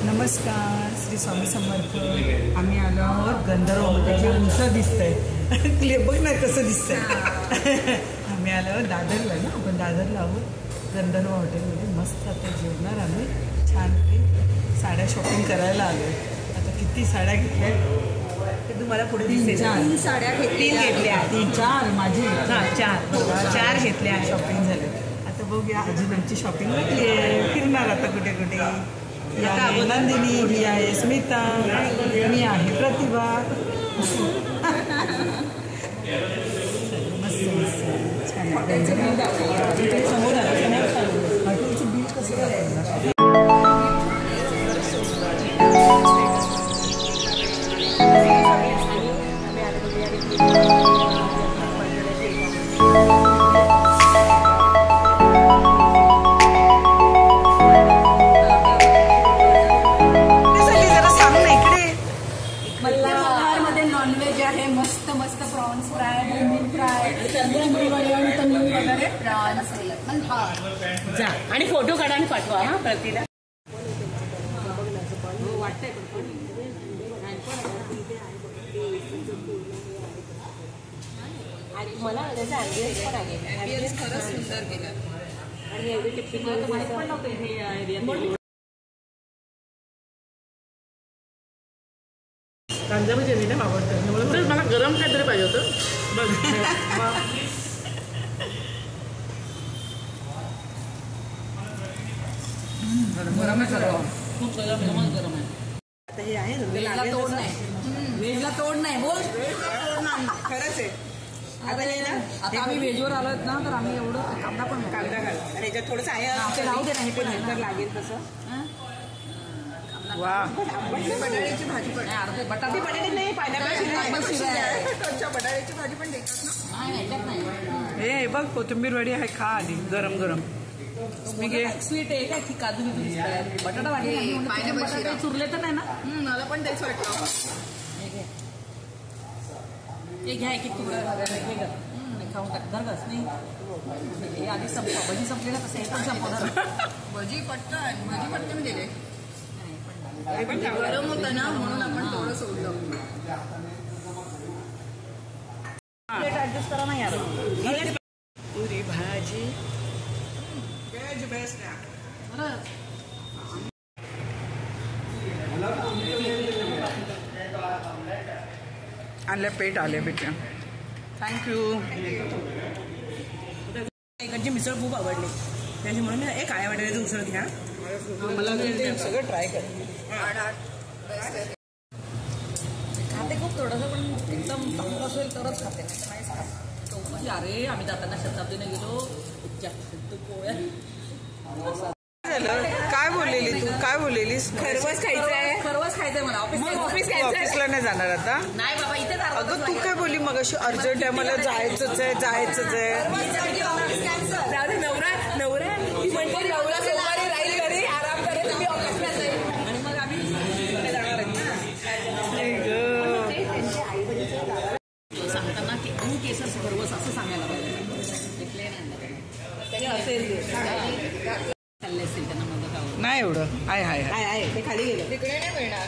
नमस्कार, श्री स्वामी समर्थ। आम्ही आलो आहोत गंधर्वमध्ये, जे उंच दिसतंय क्लिप बघ ना कसं दिसतंय। आम्ही आलो आहोत दादरला ना, आपण दादरला आहोत गंधर्व हॉटेलमध्ये। मस्त आता जेवणार आम्ही छान। साड्या शॉपिंग करायला आलो। आता किती साड्या घेतल्या ते तुम्हाला पुढे दिसेल। 3 साड्या घेतल्या, 4 माझी 4 घेतल्या, शॉपिंग झाले। आता बघूया, अजून आमची शॉपिंग बाकी आहे। फिरणार आता कुठे कुठे। ही आहे नंदिनी, ही आहे स्मिता, मी आहे प्रतिभा। मस्त मस्त छान आहे। समोर हॉटेलचं बिल कसं करायचं? नॉनव्हेज आहे, मस्त मस्त प्रॉन्स फ्राय, बोंबील फ्राय, तंदूरी वरण, तंदूरी वगैरे प्रॉन्स जा आणि फोटो काढा आणि पाठवा हा प्रतिला। मला त्याचा ॲम्बियन्स पण आहे, ॲम्बियन्स खरंच सुंदर केलं आणि एवढी टिप्पिंग माहिती पण नव्हतं हे एरिया। कांदा म्हणजे मी नाही आवडतं, मला गरम काहीतरी पाहिजे होतं। गरम आहे, खूप गरम आहे। आता हे आहे व्हेजला तोड नाही, व्हेजला तोड नाही बोल, खरंच आहे। आता हे ना, आता आम्ही व्हेजवर आलोत ना, तर आम्ही एवढं कांदा पण कांदा घाल आणि ह्याच्यात थोडंसं आहे, राहू दे नाही पण नंतर लागेल तसं। वा, बटाट्याची भाजी पण अर्धे बटाटे नाही, बटाट्याची भाजी पण देतात। हे बघ, कोथिंबीर वडी आहे, खा आधी गरम गरम। मी घे स्वीट आहे का, काजू बटाटा वाटली चुरले तर नाही ना? मला पण तेच वाटलं। हे घ्या एक खाऊन टाक, धरगस नाही हे आधी संपवा। भजी संपली ना, तसं हे पण संपवणार। भजी पटकन दिले, गरम होतं ना म्हणून आपण थोडं सोडलं। प्लेट ऍडजस्ट करा ना यार। पुरी भाजी वेज बेस्ट आहे। आले पेट आले बेटा, थँक्यू। इकडची मिसळ खूप आवडली, त्याच्यामुळे मी एक काळ्या वाटायचं उसळ घ्या, मला सगळं ट्राय कर। खाते खूप थोडंसं, पण एकदम चांगलं असेल तरच खाते, नाही खाते। अरे आम्ही जाताना शताब्दीने गेलो, पोळ्या काय बोललेली तू, काय बोललेलीस? खरवस खायचंय, खरवस खायचंय मला। ऑफिसला नाही जाणार आता? नाही बाबा, इथे अगं तू काय बोलली मग अशी अर्जंट आहे, मला जायचंच आहे जायचंच आहे। नवरा नवरा ती म्हणते नवरा सोमवारी राहील घरी, आराम करेल, तुम्ही ऑफिसला जाईल आणि मग आम्ही जाणार सांगताना की तू केसर खरवस असं सांगायला पाहिजे असेल त्यांना मदत नाही एवढं आहे, ते खाली गेलं, तिकडे नाही मिळणार।